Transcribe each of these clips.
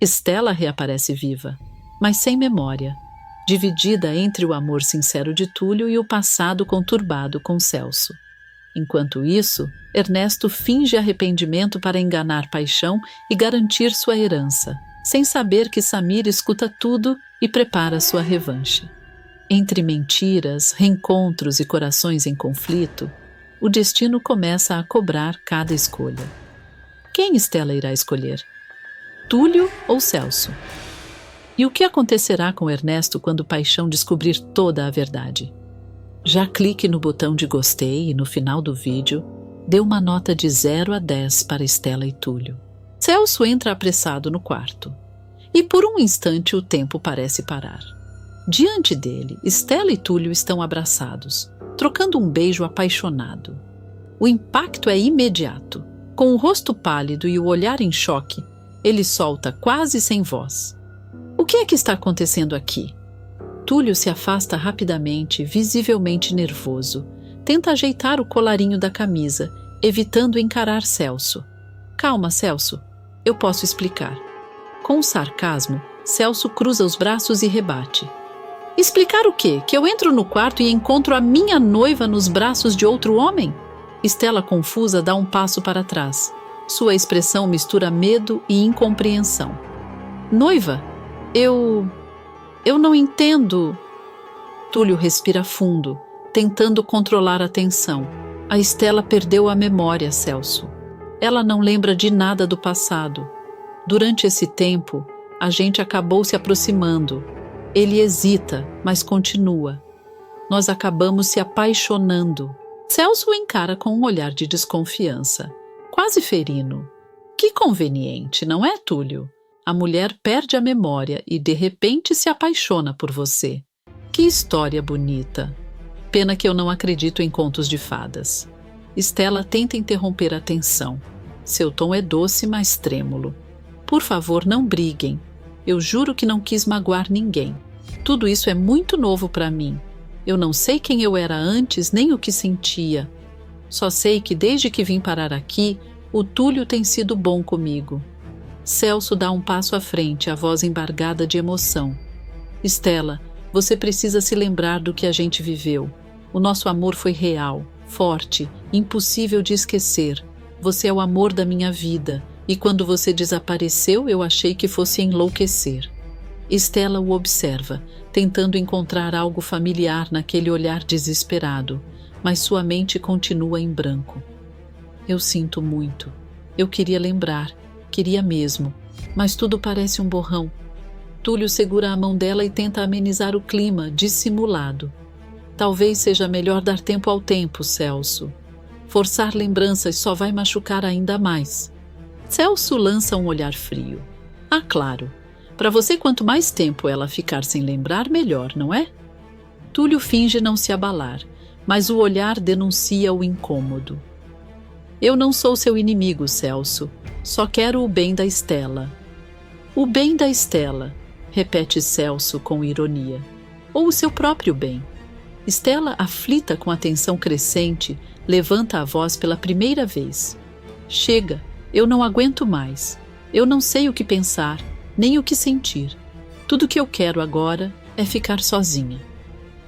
Estela reaparece viva, mas sem memória, dividida entre o amor sincero de Túlio e o passado conturbado com Celso. Enquanto isso, Ernesto finge arrependimento para enganar Paixão e garantir sua herança, sem saber que Samir escuta tudo e prepara sua revanche. Entre mentiras, reencontros e corações em conflito, o destino começa a cobrar cada escolha. Quem Estela irá escolher? Túlio ou Celso? E o que acontecerá com Ernesto quando Paixão descobrir toda a verdade? Já clique no botão de gostei e no final do vídeo, dê uma nota de 0 a 10 para Estela e Túlio. Celso entra apressado no quarto. E por um instante o tempo parece parar. Diante dele, Estela e Túlio estão abraçados, trocando um beijo apaixonado. O impacto é imediato. Com o rosto pálido e o olhar em choque, ele solta quase sem voz: "O que é que está acontecendo aqui?" Túlio se afasta rapidamente, visivelmente nervoso. Tenta ajeitar o colarinho da camisa, evitando encarar Celso. "Calma, Celso. Eu posso explicar." Com sarcasmo, Celso cruza os braços e rebate: "Explicar o quê? Que eu entro no quarto e encontro a minha noiva nos braços de outro homem?" Estela, confusa, dá um passo para trás. Sua expressão mistura medo e incompreensão. "Noiva? Eu não entendo." Túlio respira fundo, tentando controlar a tensão. A Estela perdeu a memória, Celso. Ela não lembra de nada do passado. Durante esse tempo, a gente acabou se aproximando. Ele hesita, mas continua. Nós acabamos se apaixonando. Celso o encara com um olhar de desconfiança, quase ferino. Que conveniente, não é, Túlio? A mulher perde a memória e de repente se apaixona por você. Que história bonita. Pena que eu não acredito em contos de fadas. Estela tenta interromper a tensão. Seu tom é doce, mas trêmulo. "Por favor, não briguem. Eu juro que não quis magoar ninguém. Tudo isso é muito novo para mim. Eu não sei quem eu era antes, nem o que sentia. Só sei que desde que vim parar aqui, o Túlio tem sido bom comigo." Celso dá um passo à frente, a voz embargada de emoção. "Estela, você precisa se lembrar do que a gente viveu. O nosso amor foi real, forte, impossível de esquecer. Você é o amor da minha vida, e quando você desapareceu, eu achei que fosse enlouquecer." Estela o observa, tentando encontrar algo familiar naquele olhar desesperado, mas sua mente continua em branco. "Eu sinto muito. Eu queria lembrar, queria mesmo, mas tudo parece um borrão." Túlio segura a mão dela e tenta amenizar o clima, dissimulado. "Talvez seja melhor dar tempo ao tempo, Celso. Forçar lembranças só vai machucar ainda mais." Celso lança um olhar frio. "Ah, claro. Para você, quanto mais tempo ela ficar sem lembrar, melhor, não é?" Túlio finge não se abalar, mas o olhar denuncia o incômodo. "Eu não sou seu inimigo, Celso. Só quero o bem da Estela." "O bem da Estela", repete Celso com ironia. "Ou o seu próprio bem." Estela, aflita com a tensão crescente, levanta a voz pela primeira vez. "Chega, eu não aguento mais. Eu não sei o que pensar, nem o que sentir. Tudo que eu quero agora é ficar sozinha."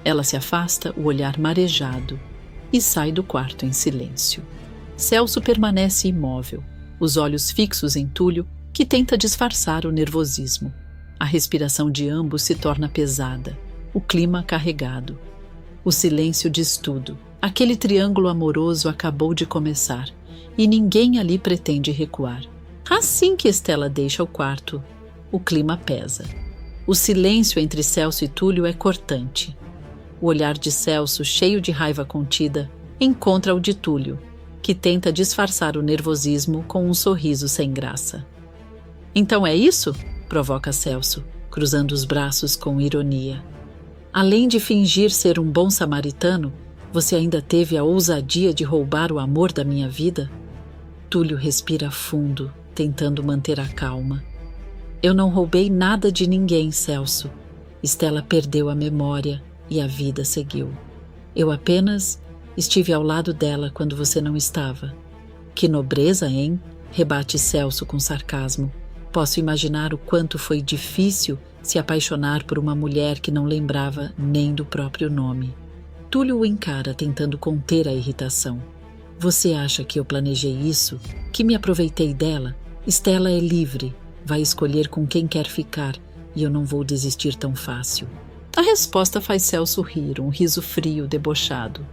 Ela se afasta, o olhar marejado, e sai do quarto em silêncio. Celso permanece imóvel, os olhos fixos em Túlio, que tenta disfarçar o nervosismo. A respiração de ambos se torna pesada, o clima carregado. O silêncio diz tudo. Aquele triângulo amoroso acabou de começar, e ninguém ali pretende recuar. Assim que Estela deixa o quarto, o clima pesa. O silêncio entre Celso e Túlio é cortante. O olhar de Celso, cheio de raiva contida, encontra o de Túlio, que tenta disfarçar o nervosismo com um sorriso sem graça. "Então é isso?" provoca Celso, cruzando os braços com ironia. "Além de fingir ser um bom samaritano, você ainda teve a ousadia de roubar o amor da minha vida?" Túlio respira fundo, tentando manter a calma. "Eu não roubei nada de ninguém, Celso. Estela perdeu a memória e a vida seguiu. Eu apenas estive ao lado dela quando você não estava." "Que nobreza, hein?" rebate Celso com sarcasmo. Posso imaginar o quanto foi difícil se apaixonar por uma mulher que não lembrava nem do próprio nome. Túlio o encara, tentando conter a irritação. Você acha que eu planejei isso? Que me aproveitei dela? Stella é livre, vai escolher com quem quer ficar e eu não vou desistir tão fácil. A resposta faz Celso rir, um riso frio, debochado.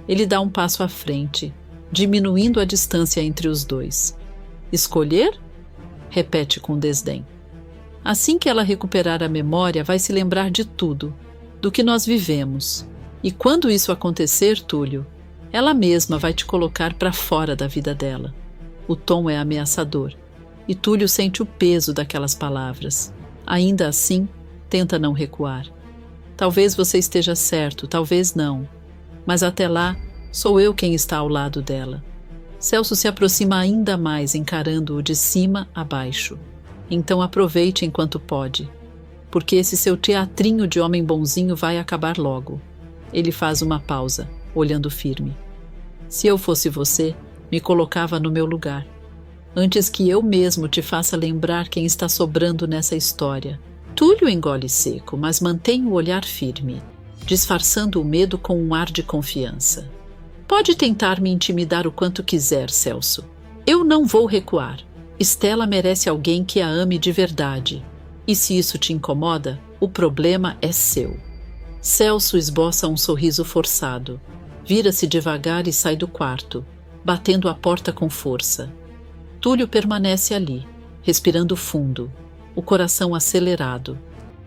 Ele dá um passo à frente, diminuindo a distância entre os dois. Escolher? Repete com desdém. Assim que ela recuperar a memória, vai se lembrar de tudo, do que nós vivemos. E quando isso acontecer, Túlio, ela mesma vai te colocar para fora da vida dela. O tom é ameaçador, e Túlio sente o peso daquelas palavras. Ainda assim, tenta não recuar. Talvez você esteja certo, talvez não. Mas até lá, sou eu quem está ao lado dela. Celso se aproxima ainda mais, encarando-o de cima a baixo. Então aproveite enquanto pode, porque esse seu teatrinho de homem bonzinho vai acabar logo. Ele faz uma pausa, olhando firme. Se eu fosse você, me colocava no meu lugar, antes que eu mesmo te faça lembrar quem está sobrando nessa história. Túlio engole seco, mas mantém o olhar firme, disfarçando o medo com um ar de confiança. Pode tentar me intimidar o quanto quiser, Celso. Eu não vou recuar. Stella merece alguém que a ame de verdade. E se isso te incomoda, o problema é seu. Celso esboça um sorriso forçado. Vira-se devagar e sai do quarto, batendo a porta com força. Túlio permanece ali, respirando fundo, o coração acelerado,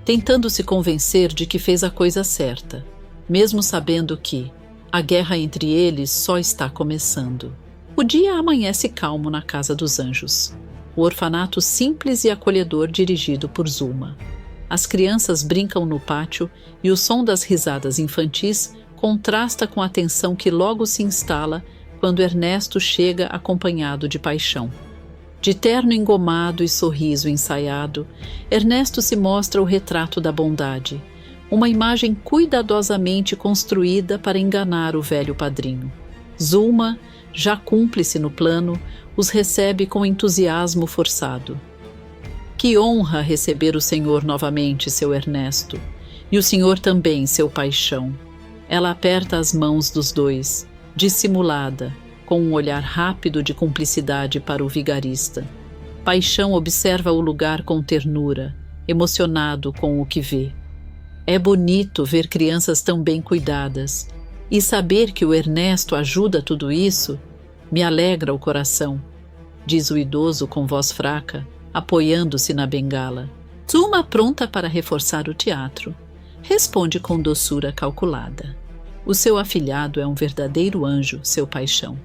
tentando se convencer de que fez a coisa certa, mesmo sabendo que a guerra entre eles só está começando. O dia amanhece calmo na Casa dos Anjos, o orfanato simples e acolhedor dirigido por Zulma. As crianças brincam no pátio e o som das risadas infantis contrasta com a tensão que logo se instala quando Ernesto chega acompanhado de Paixão. De terno engomado e sorriso ensaiado, Ernesto se mostra o retrato da bondade, uma imagem cuidadosamente construída para enganar o velho padrinho. Zulma, já cúmplice no plano, os recebe com entusiasmo forçado. Que honra receber o senhor novamente, seu Ernesto, e o senhor também, seu Paixão. Ela aperta as mãos dos dois, dissimulada, com um olhar rápido de cumplicidade para o vigarista. Paixão observa o lugar com ternura, emocionado com o que vê. É bonito ver crianças tão bem cuidadas, e saber que o Ernesto ajuda tudo isso me alegra o coração, diz o idoso com voz fraca, apoiando-se na bengala. Zulma, pronta para reforçar o teatro, responde com doçura calculada. O seu afilhado é um verdadeiro anjo, seu Paixão.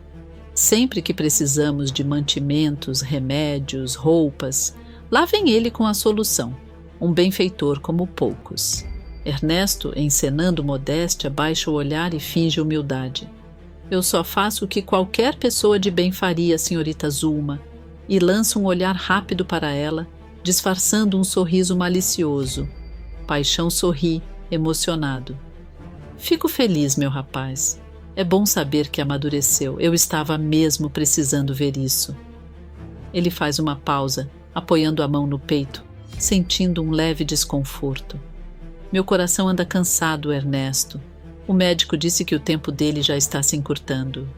Sempre que precisamos de mantimentos, remédios, roupas, lá vem ele com a solução, um benfeitor como poucos. Ernesto, encenando modéstia, baixa o olhar e finge humildade. Eu só faço o que qualquer pessoa de bem faria, senhorita Zulma, e lança um olhar rápido para ela, disfarçando um sorriso malicioso. Paixão sorri, emocionado. Fico feliz, meu rapaz. É bom saber que amadureceu. Eu estava mesmo precisando ver isso. Ele faz uma pausa, apoiando a mão no peito, sentindo um leve desconforto. Meu coração anda cansado, Ernesto. O médico disse que o tempo dele já está se encurtando.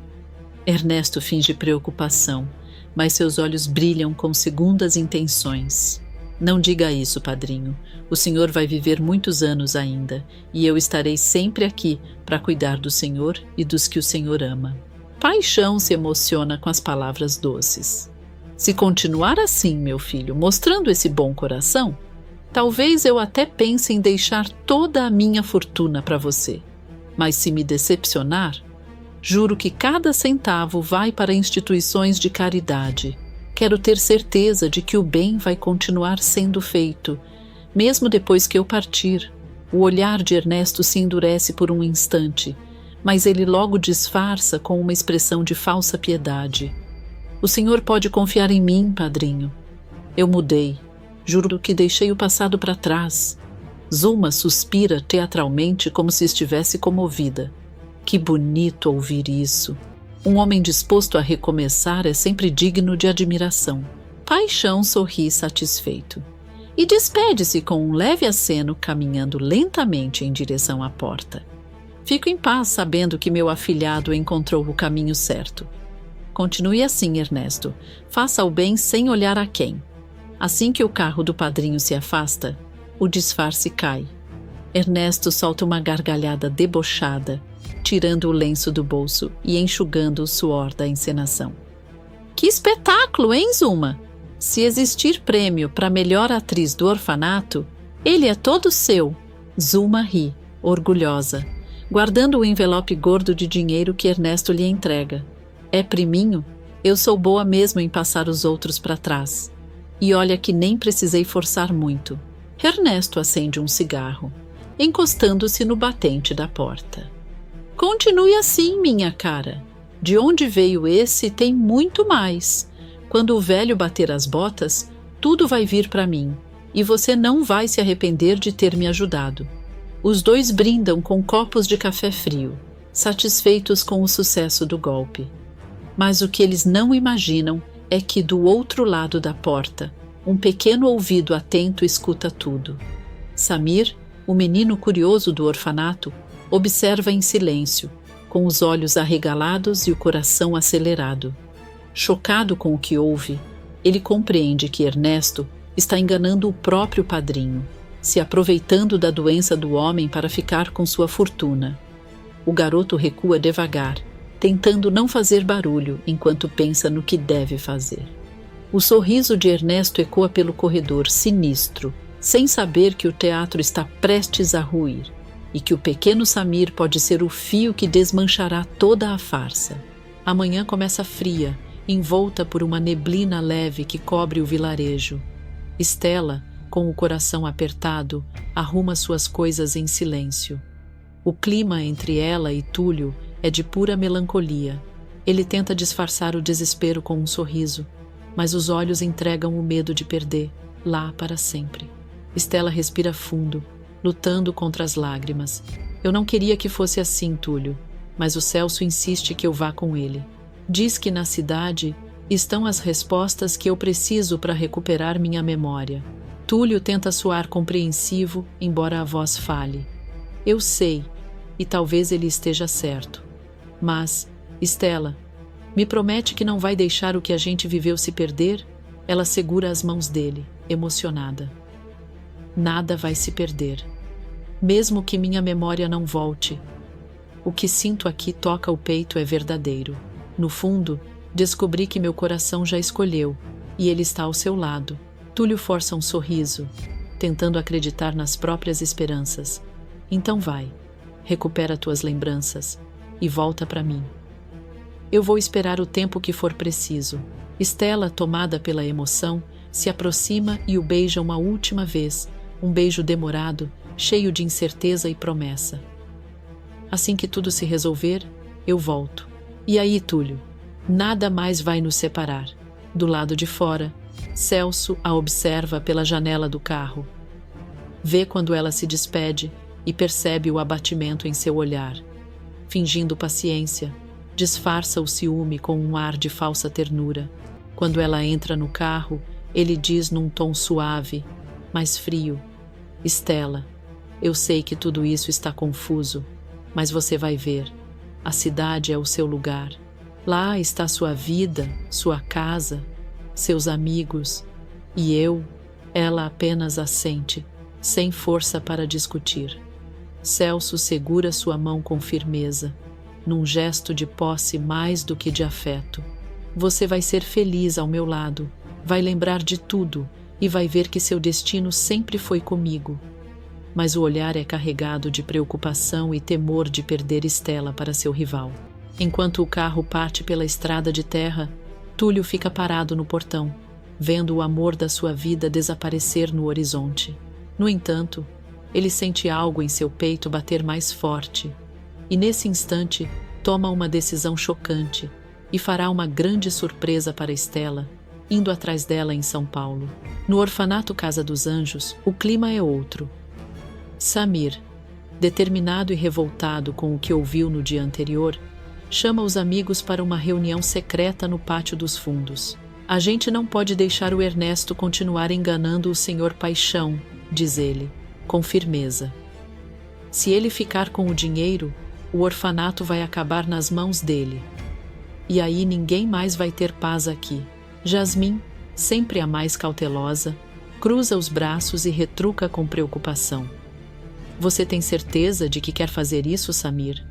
Ernesto finge preocupação, mas seus olhos brilham com segundas intenções. Não diga isso, padrinho. O senhor vai viver muitos anos ainda, e eu estarei sempre aqui para cuidar do senhor e dos que o senhor ama. Paixão se emociona com as palavras doces. Se continuar assim, meu filho, mostrando esse bom coração, talvez eu até pense em deixar toda a minha fortuna para você. Mas se me decepcionar, juro que cada centavo vai para instituições de caridade. Quero ter certeza de que o bem vai continuar sendo feito, mesmo depois que eu partir. O olhar de Ernesto se endurece por um instante, mas ele logo disfarça com uma expressão de falsa piedade. O senhor pode confiar em mim, padrinho. Eu mudei. Juro que deixei o passado para trás. Zulma suspira teatralmente como se estivesse comovida. Que bonito ouvir isso. Um homem disposto a recomeçar é sempre digno de admiração. paixão sorri satisfeito e despede-se com um leve aceno, caminhando lentamente em direção à porta. Fico em paz sabendo que meu afilhado encontrou o caminho certo. Continue assim, Ernesto. Faça o bem sem olhar a quem. Assim que o carro do padrinho se afasta, o disfarce cai. Ernesto solta uma gargalhada debochada, tirando o lenço do bolso e enxugando o suor da encenação. Que espetáculo, hein, Zuma? Se existir prêmio para melhor atriz do orfanato, ele é todo seu. Zuma ri, orgulhosa, guardando o envelope gordo de dinheiro que Ernesto lhe entrega. É priminho? Eu sou boa mesmo em passar os outros para trás. E olha que nem precisei forçar muito. Ernesto acende um cigarro, encostando-se no batente da porta. Continue assim, minha cara. De onde veio esse tem muito mais. Quando o velho bater as botas, tudo vai vir para mim, e você não vai se arrepender de ter me ajudado. Os dois brindam com copos de café frio, satisfeitos com o sucesso do golpe. Mas o que eles não imaginam é que do outro lado da porta, um pequeno ouvido atento escuta tudo. Samir, o menino curioso do orfanato, observa em silêncio, com os olhos arregalados e o coração acelerado. Chocado com o que ouve, ele compreende que Ernesto está enganando o próprio padrinho, se aproveitando da doença do homem para ficar com sua fortuna. O garoto recua devagar, tentando não fazer barulho enquanto pensa no que deve fazer. O sorriso de Ernesto ecoa pelo corredor, sinistro, sem saber que o teatro está prestes a ruir e que o pequeno Samir pode ser o fio que desmanchará toda a farsa. A manhã começa fria, envolta por uma neblina leve que cobre o vilarejo. Estela, com o coração apertado, arruma suas coisas em silêncio. O clima entre ela e Túlio é de pura melancolia. Ele tenta disfarçar o desespero com um sorriso, mas os olhos entregam o medo de perder, lá para sempre. Estela respira fundo, lutando contra as lágrimas. Eu não queria que fosse assim, Túlio, mas o Celso insiste que eu vá com ele. Diz que na cidade estão as respostas que eu preciso para recuperar minha memória. Túlio tenta soar compreensivo, embora a voz fale. Eu sei, e talvez ele esteja certo. Mas, Estela, me promete que não vai deixar o que a gente viveu se perder? Ela segura as mãos dele, emocionada. Nada vai se perder. Mesmo que minha memória não volte. O que sinto aqui toca o peito é verdadeiro. No fundo, descobri que meu coração já escolheu, e ele está ao seu lado. Túlio força um sorriso, tentando acreditar nas próprias esperanças. Então vai, recupera tuas lembranças e volta para mim. Eu vou esperar o tempo que for preciso. Estela, tomada pela emoção, se aproxima e o beija uma última vez, um beijo demorado, cheio de incerteza e promessa. Assim que tudo se resolver, eu volto. E aí, Túlio, nada mais vai nos separar. Do lado de fora, Celso a observa pela janela do carro. Vê quando ela se despede e percebe o abatimento em seu olhar. Fingindo paciência, disfarça o ciúme com um ar de falsa ternura. Quando ela entra no carro, ele diz num tom suave, mas frio: Estela, eu sei que tudo isso está confuso, mas você vai ver. A cidade é o seu lugar. Lá está sua vida, sua casa, seus amigos. E eu, ela apenas assente, sem força para discutir. Celso segura sua mão com firmeza, num gesto de posse mais do que de afeto. Você vai ser feliz ao meu lado, vai lembrar de tudo e vai ver que seu destino sempre foi comigo. Mas o olhar é carregado de preocupação e temor de perder Estela para seu rival. Enquanto o carro parte pela estrada de terra, Túlio fica parado no portão, vendo o amor da sua vida desaparecer no horizonte. No entanto, ele sente algo em seu peito bater mais forte, e nesse instante toma uma decisão chocante e fará uma grande surpresa para Estela, indo atrás dela em São Paulo. No orfanato Casa dos Anjos, o clima é outro. Samir, determinado e revoltado com o que ouviu no dia anterior, chama os amigos para uma reunião secreta no pátio dos fundos. A gente não pode deixar o Ernesto continuar enganando o Sr. Paixão, diz ele, com firmeza. Se ele ficar com o dinheiro, o orfanato vai acabar nas mãos dele. E aí ninguém mais vai ter paz aqui. Jasmin, sempre a mais cautelosa, cruza os braços e retruca com preocupação. Você tem certeza de que quer fazer isso, Samir?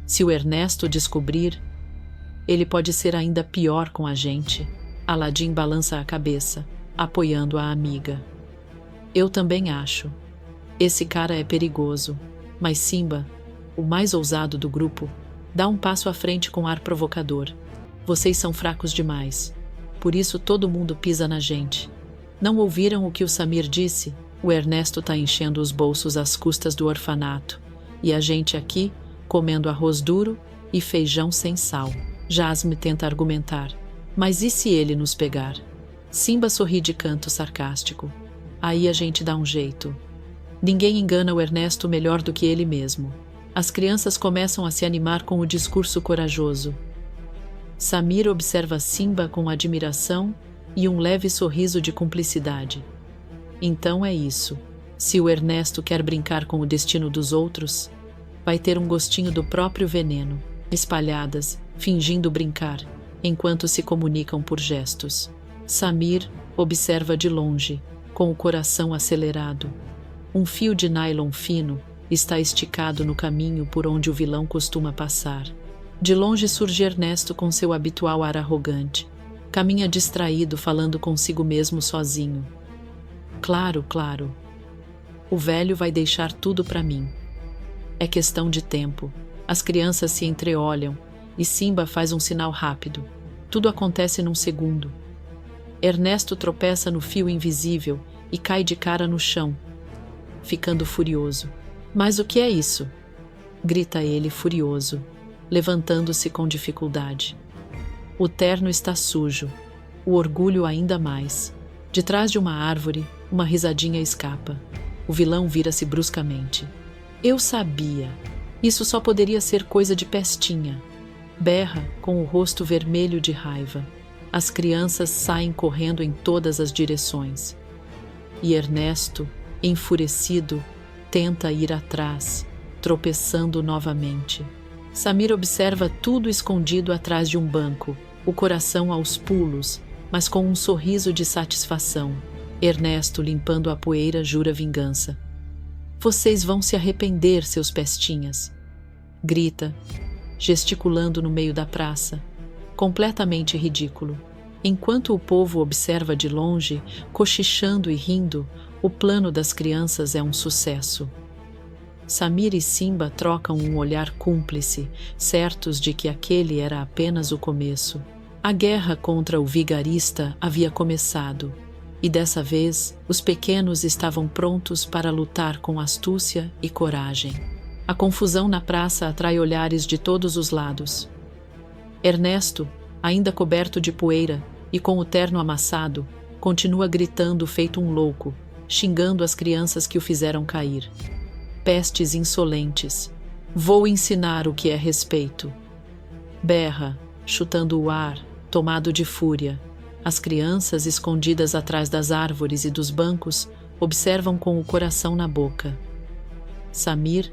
Se o Ernesto descobrir, ele pode ser ainda pior com a gente. Aladim balança a cabeça, apoiando a amiga. Eu também acho. Esse cara é perigoso, mas Simba, o mais ousado do grupo, dá um passo à frente com ar provocador. Vocês são fracos demais. Por isso todo mundo pisa na gente. Não ouviram o que o Samir disse? O Ernesto tá enchendo os bolsos às custas do orfanato. E a gente aqui, comendo arroz duro e feijão sem sal. Jasmine tenta argumentar. Mas e se ele nos pegar? Simba sorri de canto sarcástico. Aí a gente dá um jeito. Ninguém engana o Ernesto melhor do que ele mesmo. As crianças começam a se animar com o discurso corajoso. Samir observa Simba com admiração e um leve sorriso de cumplicidade. Então é isso. Se o Ernesto quer brincar com o destino dos outros, vai ter um gostinho do próprio veneno, espalhadas, fingindo brincar, enquanto se comunicam por gestos. Samir observa de longe, com o coração acelerado. Um fio de nylon fino está esticado no caminho por onde o vilão costuma passar. De longe surge Ernesto com seu habitual ar arrogante. Caminha distraído, falando consigo mesmo sozinho. Claro, claro. O velho vai deixar tudo para mim. É questão de tempo. As crianças se entreolham e Simba faz um sinal rápido. Tudo acontece num segundo. Ernesto tropeça no fio invisível e cai de cara no chão, ficando furioso. Mas o que é isso? Grita ele furioso, levantando-se com dificuldade. O terno está sujo, o orgulho ainda mais. De trás de uma árvore, uma risadinha escapa. O vilão vira-se bruscamente. Eu sabia. Isso só poderia ser coisa de pestinha. Berra, com o rosto vermelho de raiva. As crianças saem correndo em todas as direções. E Ernesto, enfurecido, tenta ir atrás, tropeçando novamente. Samir observa tudo escondido atrás de um banco, o coração aos pulos, mas com um sorriso de satisfação. Ernesto, limpando a poeira, jura vingança. Vocês vão se arrepender, seus pestinhas. Grita, gesticulando no meio da praça, completamente ridículo. Enquanto o povo observa de longe, cochichando e rindo, o plano das crianças é um sucesso. Samir e Simba trocam um olhar cúmplice, certos de que aquele era apenas o começo. A guerra contra o vigarista havia começado, e dessa vez os pequenos estavam prontos para lutar com astúcia e coragem. A confusão na praça atrai olhares de todos os lados. Ernesto, ainda coberto de poeira e com o terno amassado, continua gritando feito um louco, xingando as crianças que o fizeram cair. Pestes insolentes. Vou ensinar o que é respeito. Berra, chutando o ar, tomado de fúria. As crianças, escondidas atrás das árvores e dos bancos, observam com o coração na boca. Samir,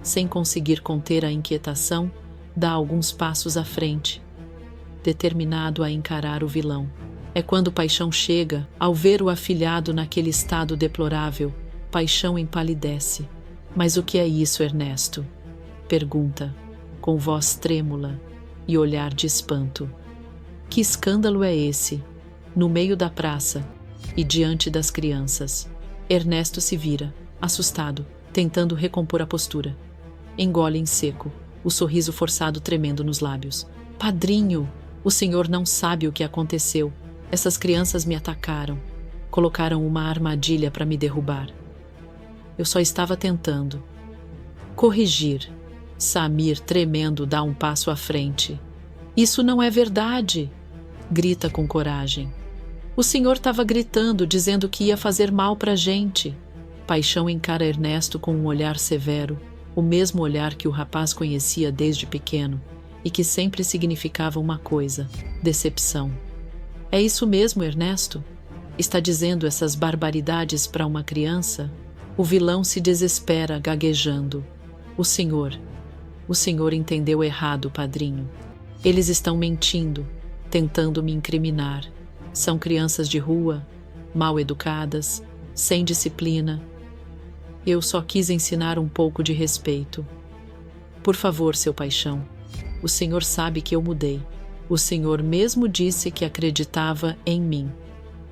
sem conseguir conter a inquietação, dá alguns passos à frente, determinado a encarar o vilão. É quando Paixão chega, ao ver o afilhado naquele estado deplorável, Paixão empalidece. Mas o que é isso, Ernesto? Pergunta, com voz trêmula e olhar de espanto. Que escândalo é esse? No meio da praça e diante das crianças. Ernesto se vira, assustado, tentando recompor a postura. Engole em seco, o sorriso forçado tremendo nos lábios. Padrinho, o senhor não sabe o que aconteceu. Essas crianças me atacaram. Colocaram uma armadilha para me derrubar. Eu só estava tentando corrigir. Samir, tremendo, dá um passo à frente. Isso não é verdade! Grita com coragem. O senhor estava gritando, dizendo que ia fazer mal pra gente. Paixão encara Ernesto com um olhar severo, o mesmo olhar que o rapaz conhecia desde pequeno e que sempre significava uma coisa: decepção. É isso mesmo, Ernesto? Está dizendo essas barbaridades para uma criança? O vilão se desespera, gaguejando. O senhor entendeu errado, padrinho. Eles estão mentindo, tentando me incriminar. São crianças de rua, mal educadas, sem disciplina. Eu só quis ensinar um pouco de respeito. Por favor, seu Paixão, o senhor sabe que eu mudei. O senhor mesmo disse que acreditava em mim.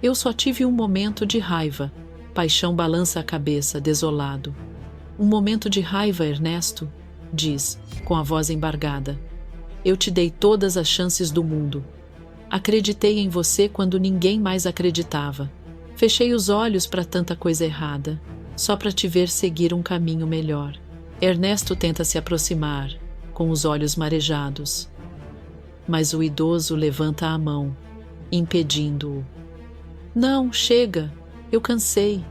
Eu só tive um momento de raiva. Paixão balança a cabeça, desolado. Um momento de raiva, Ernesto, diz, com a voz embargada. Eu te dei todas as chances do mundo. Acreditei em você quando ninguém mais acreditava. Fechei os olhos para tanta coisa errada, só para te ver seguir um caminho melhor. Ernesto tenta se aproximar, com os olhos marejados. Mas o idoso levanta a mão, impedindo-o. Não, chega, eu cansei.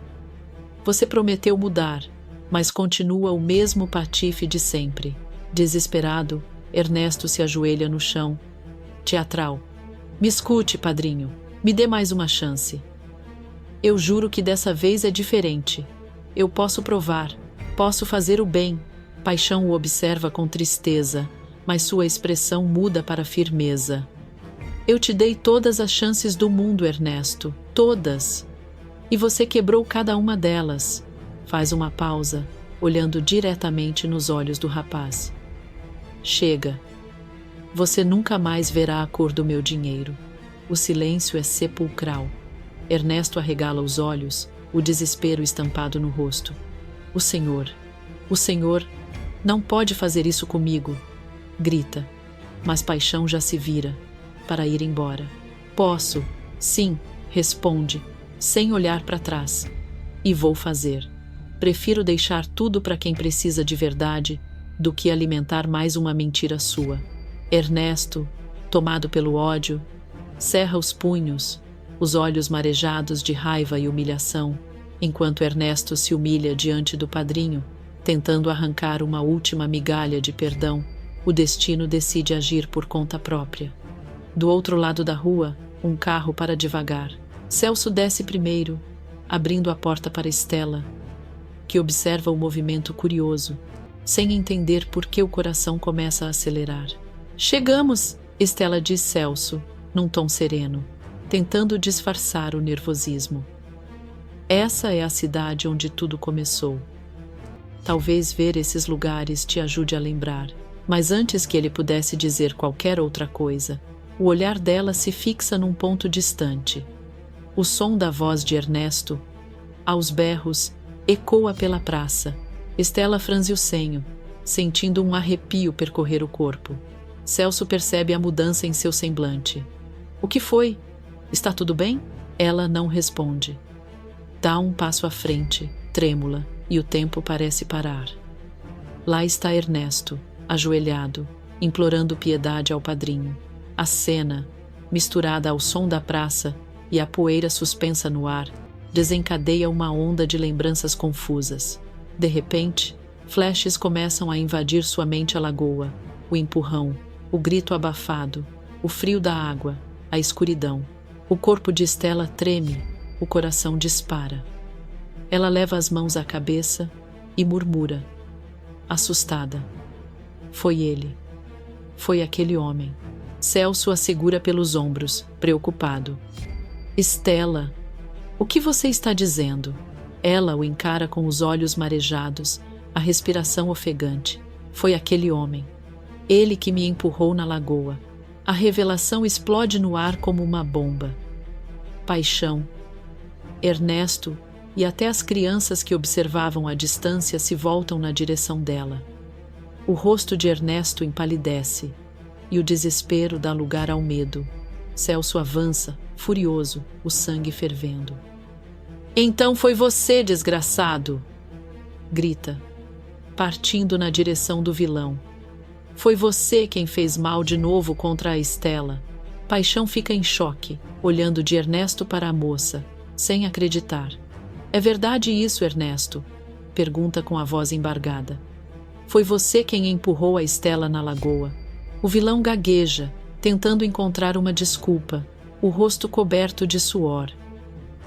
Você prometeu mudar, mas continua o mesmo patife de sempre. Desesperado, Ernesto se ajoelha no chão. Teatral. Me escute, padrinho. Me dê mais uma chance. Eu juro que dessa vez é diferente. Eu posso provar. Posso fazer o bem. Paixão o observa com tristeza, mas sua expressão muda para firmeza. Eu te dei todas as chances do mundo, Ernesto. Todas. E você quebrou cada uma delas. Faz uma pausa, olhando diretamente nos olhos do rapaz. Chega. Você nunca mais verá a cor do meu dinheiro. O silêncio é sepulcral. Ernesto arregala os olhos, o desespero estampado no rosto. O senhor não pode fazer isso comigo, grita. Mas Paixão já se vira para ir embora. Posso, sim, responde, sem olhar para trás. E vou fazer. Prefiro deixar tudo para quem precisa de verdade do que alimentar mais uma mentira sua. Ernesto, tomado pelo ódio, cerra os punhos, os olhos marejados de raiva e humilhação, enquanto Ernesto se humilha diante do padrinho, tentando arrancar uma última migalha de perdão. O destino decide agir por conta própria. Do outro lado da rua, um carro para devagar. Celso desce primeiro, abrindo a porta para Estela, que observa o movimento curioso, sem entender por que o coração começa a acelerar. Chegamos, Estela diz Celso, num tom sereno, tentando disfarçar o nervosismo. Essa é a cidade onde tudo começou. Talvez ver esses lugares te ajude a lembrar, mas antes que ele pudesse dizer qualquer outra coisa, o olhar dela se fixa num ponto distante. O som da voz de Ernesto, aos berros, ecoa pela praça. Estela franze o senho, sentindo um arrepio percorrer o corpo. Celso percebe a mudança em seu semblante. O que foi? Está tudo bem? Ela não responde. Dá um passo à frente, trêmula, e o tempo parece parar. Lá está Ernesto, ajoelhado, implorando piedade ao padrinho. A cena, misturada ao som da praça e a poeira suspensa no ar, desencadeia uma onda de lembranças confusas. De repente, flashes começam a invadir sua mente. A lagoa, o empurrão, o grito abafado, o frio da água, a escuridão. O corpo de Estela treme, o coração dispara. Ela leva as mãos à cabeça e murmura, assustada. Foi ele. Foi aquele homem. Celso a segura pelos ombros, preocupado. Estela, o que você está dizendo? Ela o encara com os olhos marejados, a respiração ofegante. Foi aquele homem. Ele que me empurrou na lagoa. A revelação explode no ar como uma bomba. Paixão. Ernesto e até as crianças que observavam à distância se voltam na direção dela. O rosto de Ernesto empalidece e o desespero dá lugar ao medo. Celso avança, furioso, o sangue fervendo. Então foi você, desgraçado! Grita, partindo na direção do vilão. Foi você quem fez mal de novo contra a Estela. Paixão fica em choque, olhando de Ernesto para a moça, sem acreditar. É verdade isso, Ernesto? Pergunta com a voz embargada. Foi você quem empurrou a Estela na lagoa. O vilão gagueja, tentando encontrar uma desculpa, o rosto coberto de suor.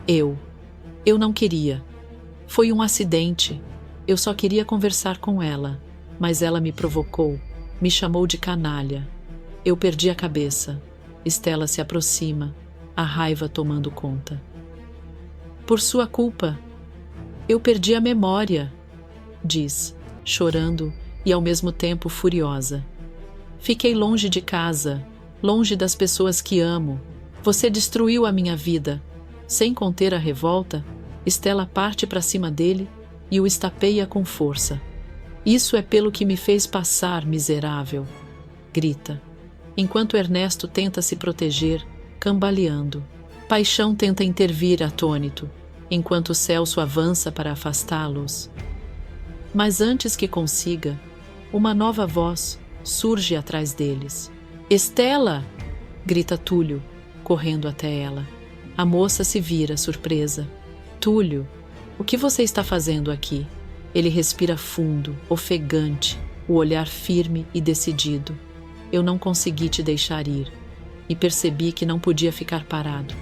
Eu não queria. Foi um acidente. Eu só queria conversar com ela, mas ela me provocou, me chamou de canalha. Eu perdi a cabeça. Stella se aproxima, a raiva tomando conta. Por sua culpa, eu perdi a memória, diz, chorando e ao mesmo tempo furiosa. Fiquei longe de casa, longe das pessoas que amo. Você destruiu a minha vida. Sem conter a revolta, Stella parte para cima dele e o estapeia com força. Isso é pelo que me fez passar, miserável, grita, enquanto Ernesto tenta se proteger, cambaleando. Paixão tenta intervir atônito, enquanto Celso avança para afastá-los. Mas antes que consiga, uma nova voz surge atrás deles. Stella! Grita Túlio, correndo até ela. A moça se vira, surpresa. Túlio, o que você está fazendo aqui? Ele respira fundo, ofegante, o olhar firme e decidido. Eu não consegui te deixar ir, e percebi que não podia ficar parado.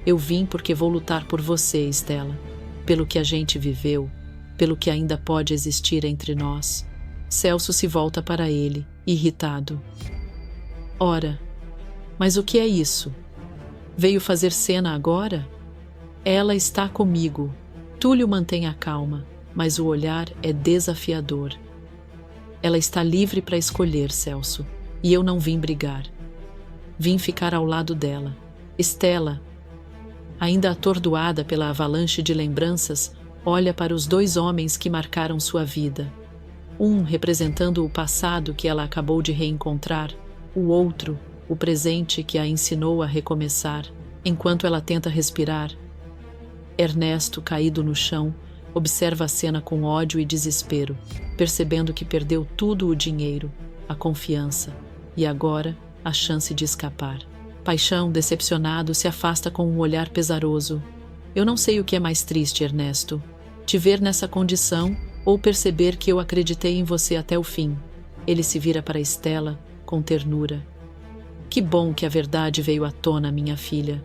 Eu vim porque vou lutar por você, Stella, pelo que a gente viveu, pelo que ainda pode existir entre nós. Celso se volta para ele, irritado. Ora, mas o que é isso? Veio fazer cena agora? Ela está comigo. Túlio mantém a calma, mas o olhar é desafiador. Ela está livre para escolher, Celso, e eu não vim brigar. Vim ficar ao lado dela. Stella, ainda atordoada pela avalanche de lembranças, olha para os dois homens que marcaram sua vida. Um representando o passado que ela acabou de reencontrar, o outro, o presente que a ensinou a recomeçar. Enquanto ela tenta respirar, Ernesto, caído no chão, observa a cena com ódio e desespero, percebendo que perdeu tudo: o dinheiro, a confiança e agora a chance de escapar. Paixão, decepcionado, se afasta com um olhar pesaroso. Eu não sei o que é mais triste, Ernesto. Te ver nessa condição ou perceber que eu acreditei em você até o fim. Ele se vira para Stella com ternura. Que bom que a verdade veio à tona, minha filha.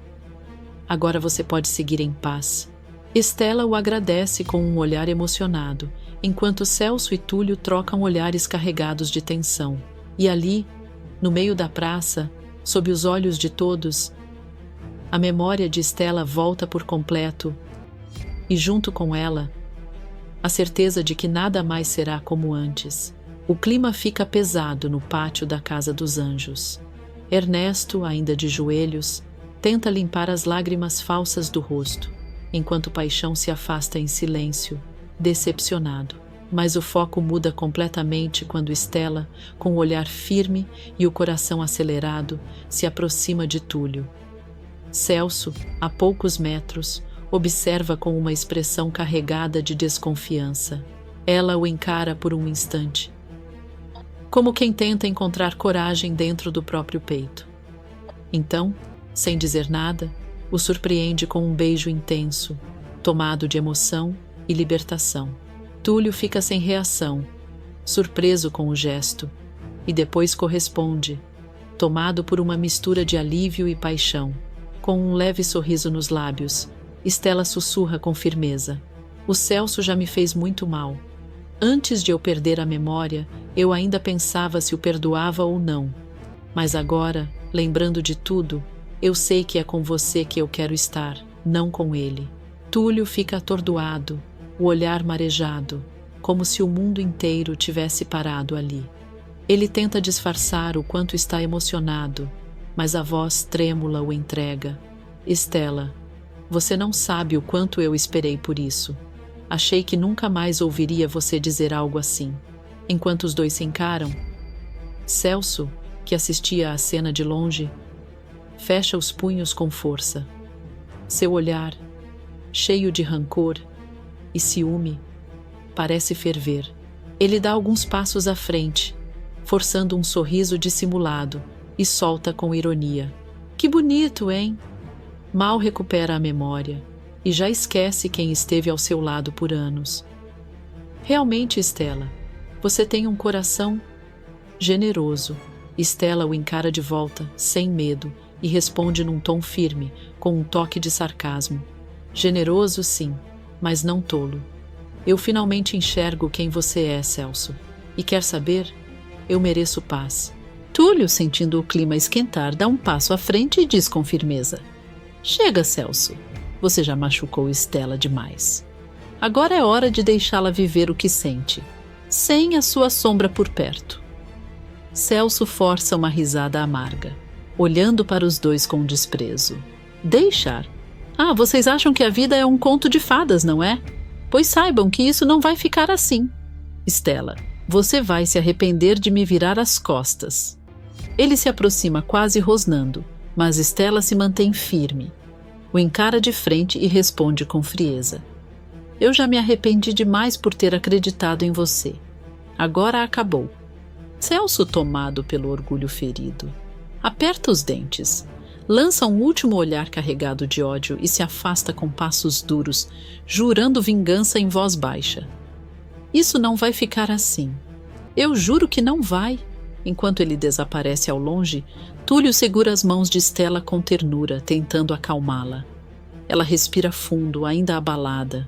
Agora você pode seguir em paz. Stella o agradece com um olhar emocionado, enquanto Celso e Túlio trocam olhares carregados de tensão. E ali, no meio da praça, sob os olhos de todos, a memória de Stella volta por completo e, junto com ela, a certeza de que nada mais será como antes. O clima fica pesado no pátio da Casa dos Anjos. Ernesto, ainda de joelhos, tenta limpar as lágrimas falsas do rosto, enquanto Paixão se afasta em silêncio, decepcionado. Mas o foco muda completamente quando Stella, com o olhar firme e o coração acelerado, se aproxima de Túlio. Celso, a poucos metros, observa com uma expressão carregada de desconfiança. Ela o encara por um instante, como quem tenta encontrar coragem dentro do próprio peito. Então, sem dizer nada, o surpreende com um beijo intenso, tomado de emoção e libertação. Túlio fica sem reação, surpreso com o gesto, e depois corresponde, tomado por uma mistura de alívio e paixão. Com um leve sorriso nos lábios, Stella sussurra com firmeza: o Celso já me fez muito mal. Antes de eu perder a memória, eu ainda pensava se o perdoava ou não. Mas agora, lembrando de tudo, eu sei que é com você que eu quero estar, não com ele. Túlio fica atordoado, o olhar marejado, como se o mundo inteiro tivesse parado ali. Ele tenta disfarçar o quanto está emocionado, mas a voz trêmula o entrega. Stella, você não sabe o quanto eu esperei por isso. Achei que nunca mais ouviria você dizer algo assim. Enquanto os dois se encaram, Celso, que assistia à cena de longe, fecha os punhos com força. Seu olhar, cheio de rancor e ciúme, parece ferver. Ele dá alguns passos à frente, forçando um sorriso dissimulado, e solta com ironia: que bonito, hein? Mal recupera a memória e já esquece quem esteve ao seu lado por anos. Realmente, Stella, você tem um coração generoso. Stella o encara de volta, sem medo, e responde num tom firme, com um toque de sarcasmo. Generoso, sim, mas não tolo. Eu finalmente enxergo quem você é, Celso. E quer saber? Eu mereço paz. Túlio, sentindo o clima esquentar, dá um passo à frente e diz com firmeza: Chega, Celso. Você já machucou Estela demais. Agora é hora de deixá-la viver o que sente, sem a sua sombra por perto. Celso força uma risada amarga, olhando para os dois com desprezo. Deixar? Ah, vocês acham que a vida é um conto de fadas, não é? Pois saibam que isso não vai ficar assim. Estela, você vai se arrepender de me virar as costas. Ele se aproxima quase rosnando, mas Estela se mantém firme. O encara de frente e responde com frieza: Eu já me arrependi demais por ter acreditado em você. Agora acabou. Celso, tomado pelo orgulho ferido, aperta os dentes, lança um último olhar carregado de ódio e se afasta com passos duros, jurando vingança em voz baixa. Isso não vai ficar assim. Eu juro que não vai. Enquanto ele desaparece ao longe, Túlio segura as mãos de Estela com ternura, tentando acalmá-la. Ela respira fundo, ainda abalada,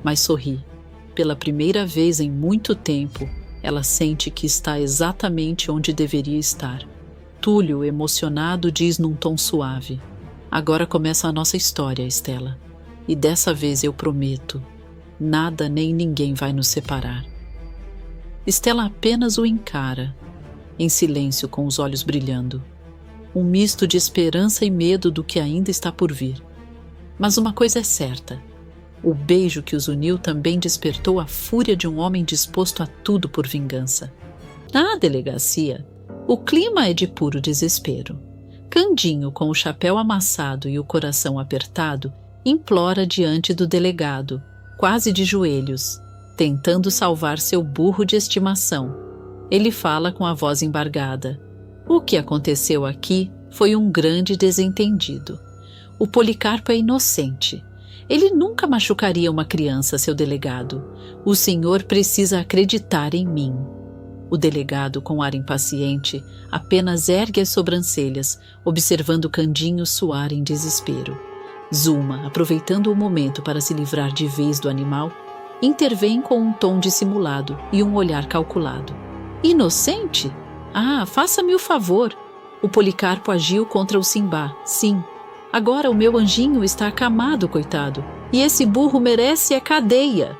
mas sorri. Pela primeira vez em muito tempo, ela sente que está exatamente onde deveria estar. Túlio, emocionado, diz num tom suave: Agora começa a nossa história, Estela. E dessa vez eu prometo, nada nem ninguém vai nos separar. Estela apenas o encara, em silêncio, com os olhos brilhando. Um misto de esperança e medo do que ainda está por vir. Mas uma coisa é certa: o beijo que os uniu também despertou a fúria de um homem disposto a tudo por vingança. Na delegacia, o clima é de puro desespero. Candinho, com o chapéu amassado e o coração apertado, implora diante do delegado, quase de joelhos, tentando salvar seu burro de estimação. Ele fala com a voz embargada: O que aconteceu aqui foi um grande desentendido. O Policarpo é inocente. Ele nunca machucaria uma criança, seu delegado. O senhor precisa acreditar em mim. O delegado, com ar impaciente, apenas ergue as sobrancelhas, observando Candinho suar em desespero. Zuma, aproveitando o momento para se livrar de vez do animal, intervém com um tom dissimulado e um olhar calculado. Inocente? Ah, faça-me o favor. O Policarpo agiu contra o Simbá, sim. Agora o meu anjinho está acamado, coitado, e esse burro merece a cadeia.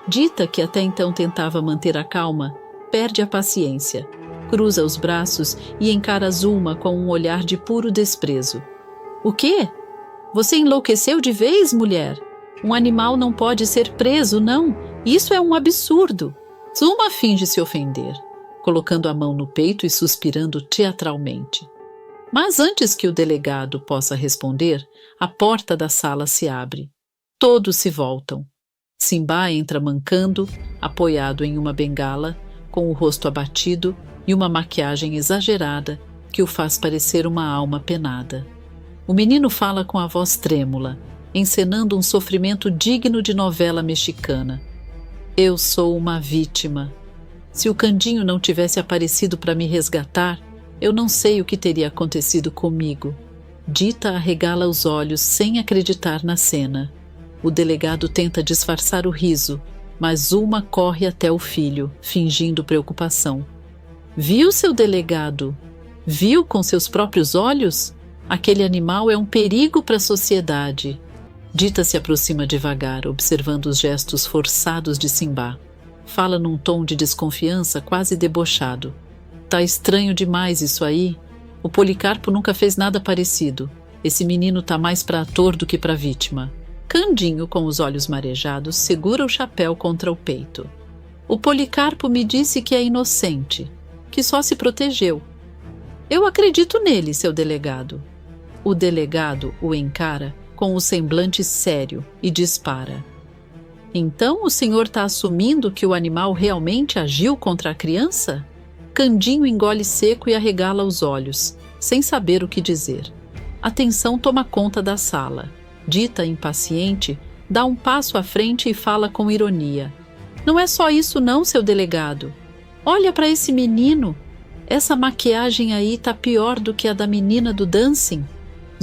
Dita, que até então tentava manter a calma, perde a paciência, cruza os braços e encara Zuma com um olhar de puro desprezo. O quê? Você enlouqueceu de vez, mulher? Um animal não pode ser preso, não. Isso é um absurdo. Zuma finge se ofender, colocando a mão no peito e suspirando teatralmente. Mas antes que o delegado possa responder, a porta da sala se abre. Todos se voltam. Simbá entra mancando, apoiado em uma bengala, com o rosto abatido e uma maquiagem exagerada que o faz parecer uma alma penada. O menino fala com a voz trêmula, encenando um sofrimento digno de novela mexicana. Eu sou uma vítima. Se o Candinho não tivesse aparecido para me resgatar, eu não sei o que teria acontecido comigo. Dita arregala os olhos sem acreditar na cena. O delegado tenta disfarçar o riso, mas Zuma corre até o filho, fingindo preocupação. Viu, seu delegado? Viu com seus próprios olhos? Aquele animal é um perigo para a sociedade. Dita se aproxima devagar, observando os gestos forçados de Simbá. Fala num tom de desconfiança quase debochado. Tá estranho demais isso aí. O Policarpo nunca fez nada parecido. Esse menino tá mais para ator do que para vítima. Candinho, com os olhos marejados, segura o chapéu contra o peito. O Policarpo me disse que é inocente, que só se protegeu. Eu acredito nele, seu delegado. O delegado o encara com o semblante sério e dispara. Então o senhor está assumindo que o animal realmente agiu contra a criança? Candinho engole seco e arregala os olhos, sem saber o que dizer. A tensão toma conta da sala. Dita, impaciente, dá um passo à frente e fala com ironia. Não é só isso não, seu delegado. Olha para esse menino. Essa maquiagem aí tá pior do que a da menina do dancing.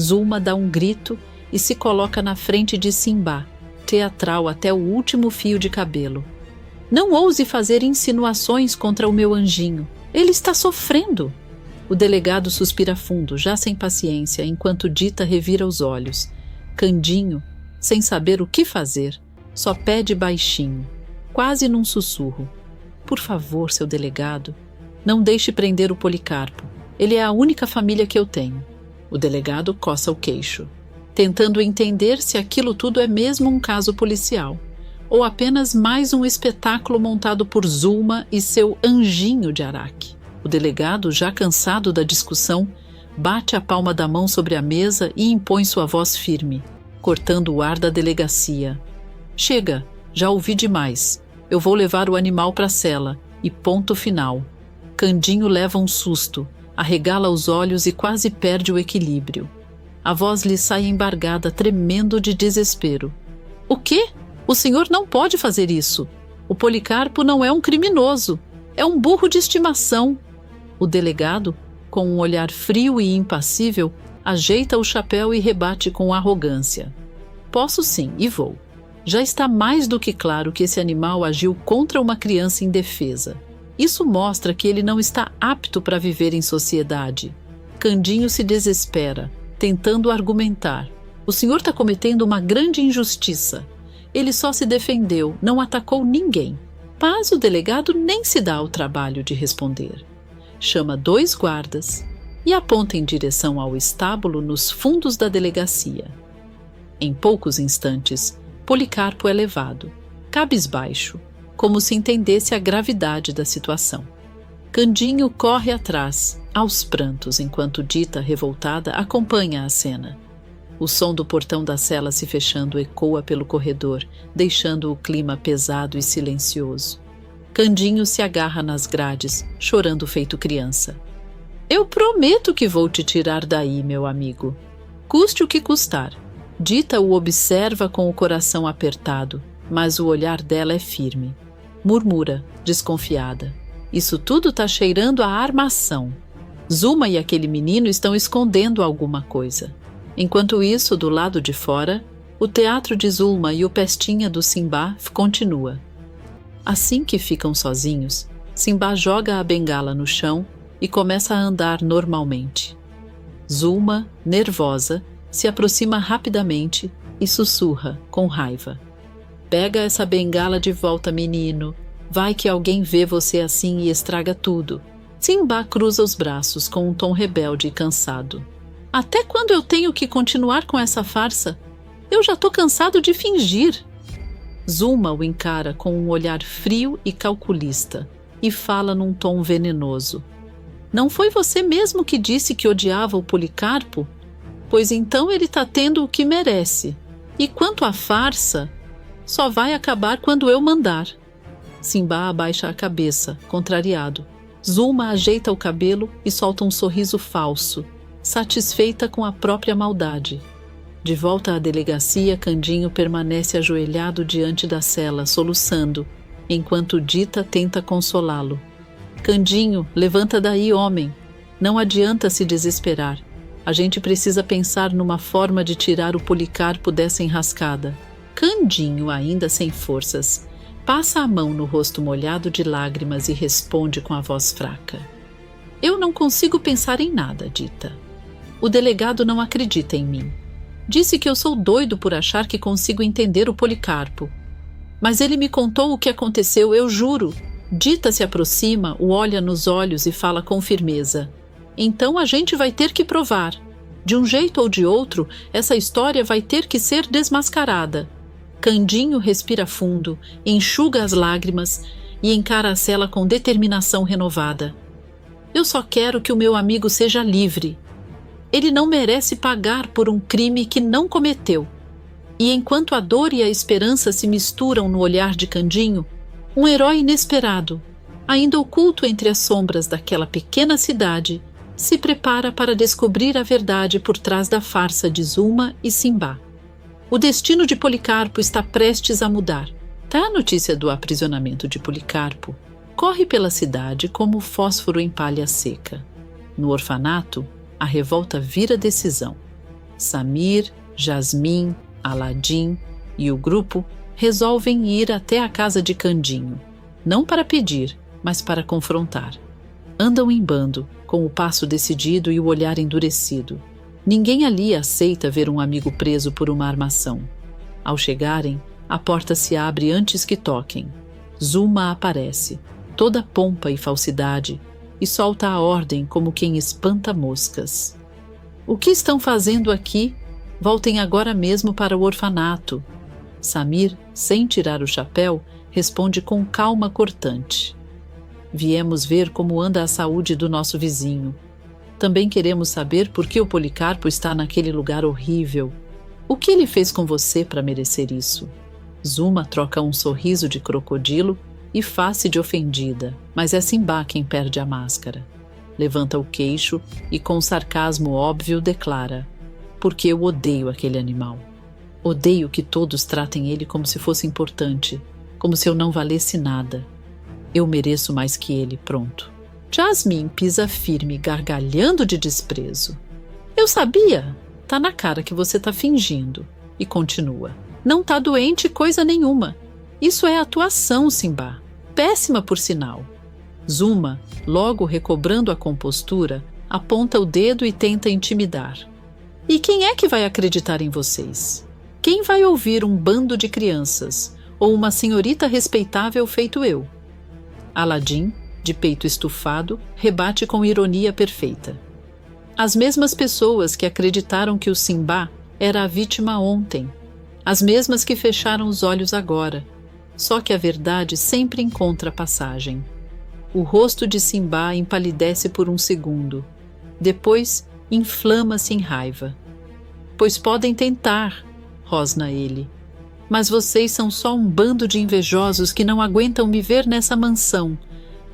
Zulma dá um grito e se coloca na frente de Simbá, teatral até o último fio de cabelo. Não ouse fazer insinuações contra o meu anjinho. Ele está sofrendo. O delegado suspira fundo, já sem paciência, enquanto Dita revira os olhos. Candinho, sem saber o que fazer, só pede baixinho, quase num sussurro: por favor, seu delegado, não deixe prender o Policarpo. Ele é a única família que eu tenho. O delegado coça o queixo, tentando entender se aquilo tudo é mesmo um caso policial, ou apenas mais um espetáculo montado por Zulma e seu anjinho de Araque. O delegado, já cansado da discussão, bate a palma da mão sobre a mesa e impõe sua voz firme, cortando o ar da delegacia. Chega, já ouvi demais. Eu vou levar o animal para a cela, e ponto final. Candinho leva um susto, arregala os olhos e quase perde o equilíbrio. A voz lhe sai embargada, tremendo de desespero. O quê? O senhor não pode fazer isso. O Policarpo não é um criminoso. É um burro de estimação. O delegado, com um olhar frio e impassível, ajeita o chapéu e rebate com arrogância. Posso sim, e vou. Já está mais do que claro que esse animal agiu contra uma criança indefesa. Isso mostra que ele não está apto para viver em sociedade. Candinho se desespera, tentando argumentar. O senhor está cometendo uma grande injustiça. Ele só se defendeu, não atacou ninguém. Mas o delegado nem se dá ao trabalho de responder. Chama 2 guardas e aponta em direção ao estábulo nos fundos da delegacia. Em poucos instantes, Policarpo é levado, cabisbaixo, como se entendesse a gravidade da situação. Candinho corre atrás, aos prantos, enquanto Dita, revoltada, acompanha a cena. O som do portão da cela se fechando ecoa pelo corredor, deixando o clima pesado e silencioso. Candinho se agarra nas grades, chorando feito criança. Eu prometo que vou te tirar daí, meu amigo. Custe o que custar. Dita o observa com o coração apertado, mas o olhar dela é firme. Murmura, desconfiada. Isso tudo tá cheirando a armação. Zulma e aquele menino estão escondendo alguma coisa. Enquanto isso, do lado de fora, o teatro de Zulma e o Pestinha do Simbá continua. Assim que ficam sozinhos, Simbá joga a bengala no chão e começa a andar normalmente. Zulma, nervosa, se aproxima rapidamente e sussurra, com raiva: pega essa bengala de volta, menino. Vai que alguém vê você assim e estraga tudo. Simbá cruza os braços com um tom rebelde e cansado. Até quando eu tenho que continuar com essa farsa? Eu já tô cansado de fingir. Zulma o encara com um olhar frio e calculista e fala num tom venenoso. Não foi você mesmo que disse que odiava o Policarpo? Pois então ele tá tendo o que merece. E quanto à farsa, só vai acabar quando eu mandar. Simbá abaixa a cabeça, contrariado. Zulma ajeita o cabelo e solta um sorriso falso, satisfeita com a própria maldade. De volta à delegacia, Candinho permanece ajoelhado diante da cela, soluçando, enquanto Dita tenta consolá-lo. Candinho, levanta daí, homem. Não adianta se desesperar. A gente precisa pensar numa forma de tirar o Policarpo dessa enrascada. Candinho, ainda sem forças, passa a mão no rosto molhado de lágrimas e responde com a voz fraca. Eu não consigo pensar em nada, Dita. O delegado não acredita em mim. Disse que eu sou doido por achar que consigo entender o Policarpo. Mas ele me contou o que aconteceu, eu juro. Dita se aproxima, o olha nos olhos e fala com firmeza. Então a gente vai ter que provar. De um jeito ou de outro, essa história vai ter que ser desmascarada. Candinho respira fundo, enxuga as lágrimas e encara a cela com determinação renovada. Eu só quero que o meu amigo seja livre. Ele não merece pagar por um crime que não cometeu. E enquanto a dor e a esperança se misturam no olhar de Candinho, um herói inesperado, ainda oculto entre as sombras daquela pequena cidade, se prepara para descobrir a verdade por trás da farsa de Zulma e Simbá. O destino de Policarpo está prestes a mudar. A notícia do aprisionamento de Policarpo corre pela cidade como fósforo em palha seca. No orfanato, a revolta vira decisão. Samir, Jasmim, Aladim e o grupo resolvem ir até a casa de Candinho, não para pedir, mas para confrontar. Andam em bando, com o passo decidido e o olhar endurecido. Ninguém ali aceita ver um amigo preso por uma armação. Ao chegarem, a porta se abre antes que toquem. Zuma aparece, toda pompa e falsidade, e solta a ordem como quem espanta moscas. O que estão fazendo aqui? Voltem agora mesmo para o orfanato. Samir, sem tirar o chapéu, responde com calma cortante. Viemos ver como anda a saúde do nosso vizinho. Também queremos saber por que o Policarpo está naquele lugar horrível. O que ele fez com você para merecer isso? Zuma troca um sorriso de crocodilo e face de ofendida, mas é Simba quem perde a máscara. Levanta o queixo e, com sarcasmo óbvio, declara: porque eu odeio aquele animal. Odeio que todos tratem ele como se fosse importante, como se eu não valesse nada. Eu mereço mais que ele, pronto. Jasmim pisa firme, gargalhando de desprezo. Eu sabia! Tá na cara que você tá fingindo. E continua. Não tá doente coisa nenhuma. Isso é atuação, Simba. Péssima, por sinal. Zuma, logo recobrando a compostura, aponta o dedo e tenta intimidar. E quem é que vai acreditar em vocês? Quem vai ouvir um bando de crianças ou uma senhorita respeitável feito eu? Aladim, de peito estufado, rebate com ironia perfeita. As mesmas pessoas que acreditaram que o Simba era a vítima ontem, as mesmas que fecharam os olhos agora, só que a verdade sempre encontra passagem. O rosto de Simba empalidece por um segundo, depois inflama-se em raiva. Pois podem tentar, rosna ele, mas vocês são só um bando de invejosos que não aguentam me ver nessa mansão.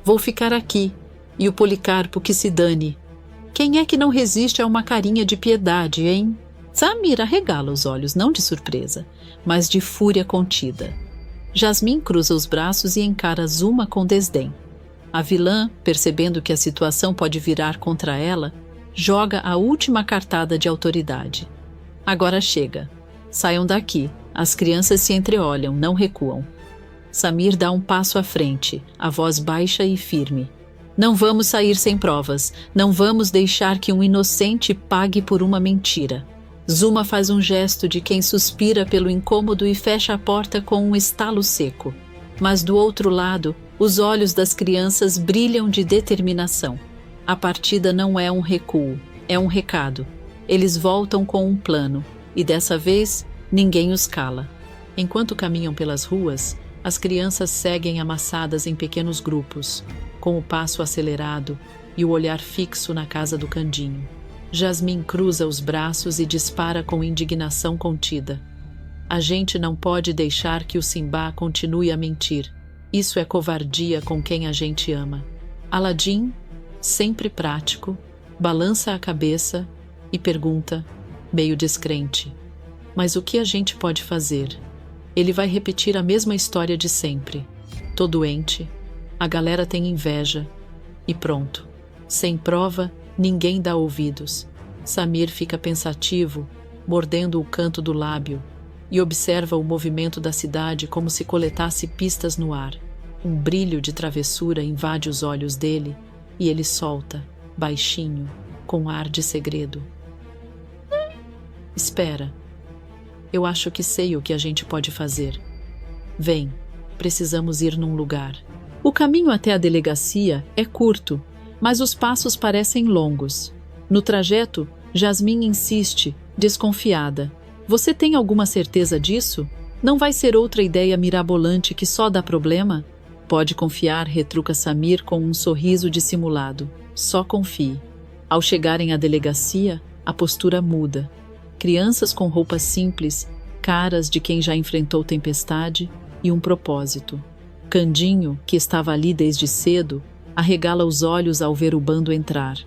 Vou ficar aqui, e o Policarpo que se dane. Quem é que não resiste a uma carinha de piedade, hein? Samir arregala os olhos, não de surpresa, mas de fúria contida. Jasmim cruza os braços e encara Zuma com desdém. A vilã, percebendo que a situação pode virar contra ela, joga a última cartada de autoridade. Agora chega. Saiam daqui. As crianças se entreolham, não recuam. Samir dá um passo à frente, a voz baixa e firme. Não vamos sair sem provas. Não vamos deixar que um inocente pague por uma mentira. Zuma faz um gesto de quem suspira pelo incômodo e fecha a porta com um estalo seco. Mas do outro lado, os olhos das crianças brilham de determinação. A partida não é um recuo, é um recado. Eles voltam com um plano, e dessa vez ninguém os cala. Enquanto caminham pelas ruas, as crianças seguem amassadas em pequenos grupos, com o passo acelerado e o olhar fixo na casa do Candinho. Jasmim cruza os braços e dispara com indignação contida. A gente não pode deixar que o Simba continue a mentir. Isso é covardia com quem a gente ama. Aladim, sempre prático, balança a cabeça e pergunta, meio descrente: mas o que a gente pode fazer? Ele vai repetir a mesma história de sempre. Tô doente, a galera tem inveja, e pronto. Sem prova, ninguém dá ouvidos. Samir fica pensativo, mordendo o canto do lábio, e observa o movimento da cidade como se coletasse pistas no ar. Um brilho de travessura invade os olhos dele, e ele solta, baixinho, com ar de segredo: espera. Eu acho que sei o que a gente pode fazer. Vem, precisamos ir num lugar. O caminho até a delegacia é curto, mas os passos parecem longos. No trajeto, Jasmim insiste, desconfiada. Você tem alguma certeza disso? Não vai ser outra ideia mirabolante que só dá problema? Pode confiar, retruca Samir com um sorriso dissimulado. Só confie. Ao chegarem à delegacia, a postura muda. Crianças com roupas simples, caras de quem já enfrentou tempestade e um propósito. Candinho, que estava ali desde cedo, arregala os olhos ao ver o bando entrar.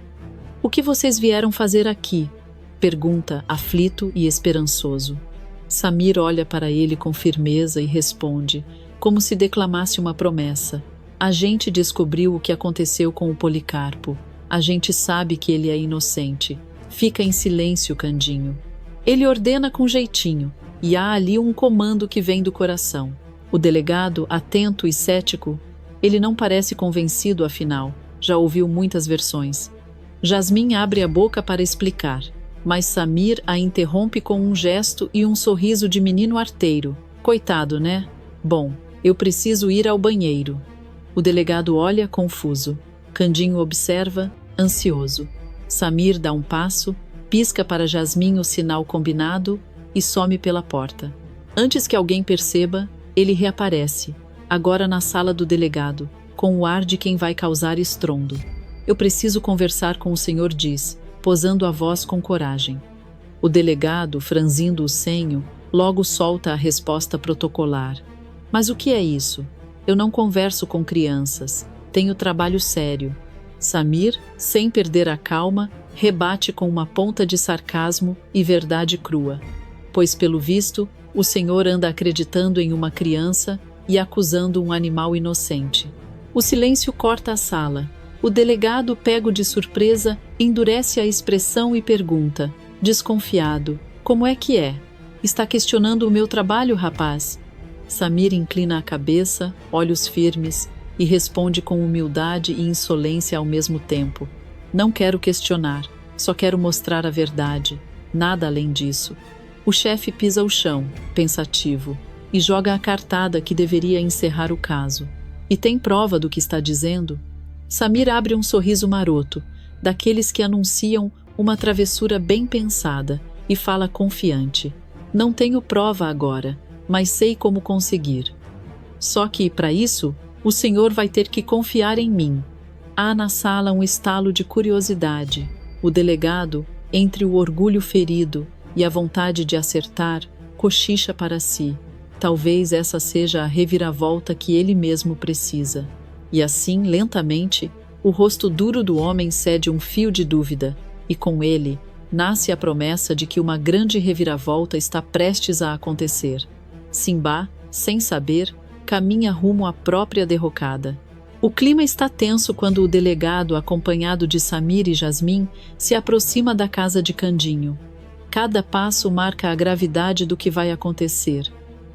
O que vocês vieram fazer aqui? Pergunta, aflito e esperançoso. Samir olha para ele com firmeza e responde, como se declamasse uma promessa. A gente descobriu o que aconteceu com o Policarpo. A gente sabe que ele é inocente. Fica em silêncio, Candinho. Ele ordena com jeitinho, e há ali um comando que vem do coração. O delegado, atento e cético, ele não parece convencido, afinal, já ouviu muitas versões. Jasmim abre a boca para explicar, mas Samir a interrompe com um gesto e um sorriso de menino arteiro. Coitado, né? Bom, eu preciso ir ao banheiro. O delegado olha confuso. Candinho observa, ansioso. Samir dá um passo, pisca para Jasmim o sinal combinado e some pela porta. Antes que alguém perceba, ele reaparece, agora na sala do delegado, com o ar de quem vai causar estrondo. Eu preciso conversar com o senhor, diz, posando a voz com coragem. O delegado, franzindo o senho, logo solta a resposta protocolar. Mas o que é isso? Eu não converso com crianças. Tenho trabalho sério. Samir, sem perder a calma, rebate com uma ponta de sarcasmo e verdade crua. Pois, pelo visto, o senhor anda acreditando em uma criança e acusando um animal inocente. O silêncio corta a sala. O delegado, pego de surpresa, endurece a expressão e pergunta, desconfiado, como é que é? Está questionando o meu trabalho, rapaz? Samir inclina a cabeça, olhos firmes, e responde com humildade e insolência ao mesmo tempo. Não quero questionar, só quero mostrar a verdade, nada além disso. O chefe pisa o chão, pensativo, e joga a cartada que deveria encerrar o caso. E tem prova do que está dizendo? Samir abre um sorriso maroto, daqueles que anunciam uma travessura bem pensada, e fala confiante. Não tenho prova agora, mas sei como conseguir. Só que, para isso, o senhor vai ter que confiar em mim. Há na sala um estalo de curiosidade. O delegado, entre o orgulho ferido e a vontade de acertar, cochicha para si. Talvez essa seja a reviravolta que ele mesmo precisa. E assim, lentamente, o rosto duro do homem cede um fio de dúvida, e com ele, nasce a promessa de que uma grande reviravolta está prestes a acontecer. Simbá, sem saber, caminha rumo à própria derrocada. O clima está tenso quando o delegado, acompanhado de Samir e Jasmim, se aproxima da casa de Candinho. Cada passo marca a gravidade do que vai acontecer.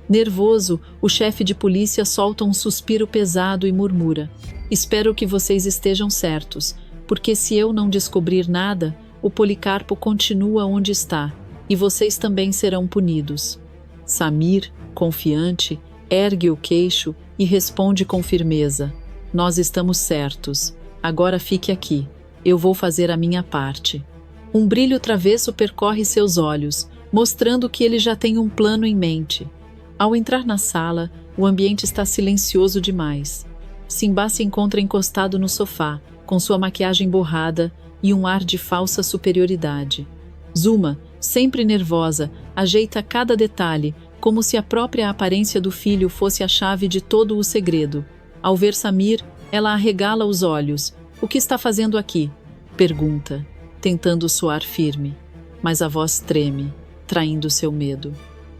Nervoso, o chefe de polícia solta um suspiro pesado e murmura: espero que vocês estejam certos, porque se eu não descobrir nada, o Policarpo continua onde está, e vocês também serão punidos. Samir, confiante, ergue o queixo e responde com firmeza: nós estamos certos. Agora fique aqui. Eu vou fazer a minha parte. Um brilho travesso percorre seus olhos, mostrando que ele já tem um plano em mente. Ao entrar na sala, o ambiente está silencioso demais. Simbá se encontra encostado no sofá, com sua maquiagem borrada e um ar de falsa superioridade. Zuma, sempre nervosa, ajeita cada detalhe, como se a própria aparência do filho fosse a chave de todo o segredo. Ao ver Samir, ela arregala os olhos. O que está fazendo aqui? Pergunta, tentando soar firme, mas a voz treme, traindo seu medo.